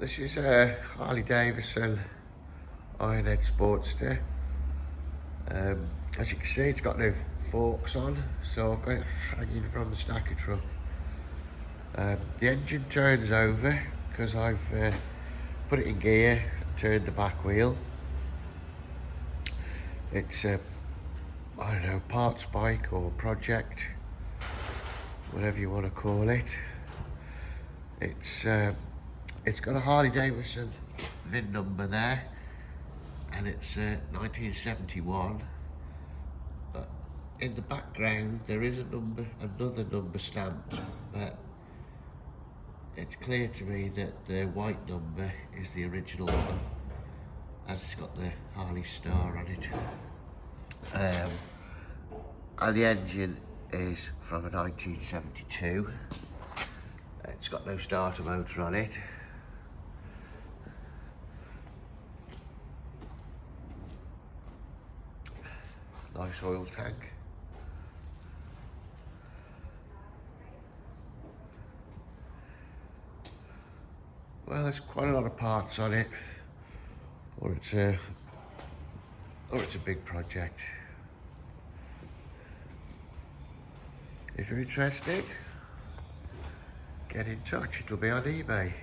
This is a Harley Davidson Ironhead Sportster. As you can see, it's got no forks on, so I've got it hanging from the stacker truck. The engine turns over because I've put it in gear and turned the back wheel. It's a, I don't know, parts bike or project, whatever you want to call it. It's got a Harley Davidson VIN number there, and it's 1971. But in the background there is another number stamped, but it's clear to me that the white number is the original one, as it's got the Harley star on it. And the engine is from a 1972. It's got no starter motor on it. Nice oil tank. Well, there's quite a lot of parts on it, or it's a big project. If you're interested, get in touch. It'll be on eBay.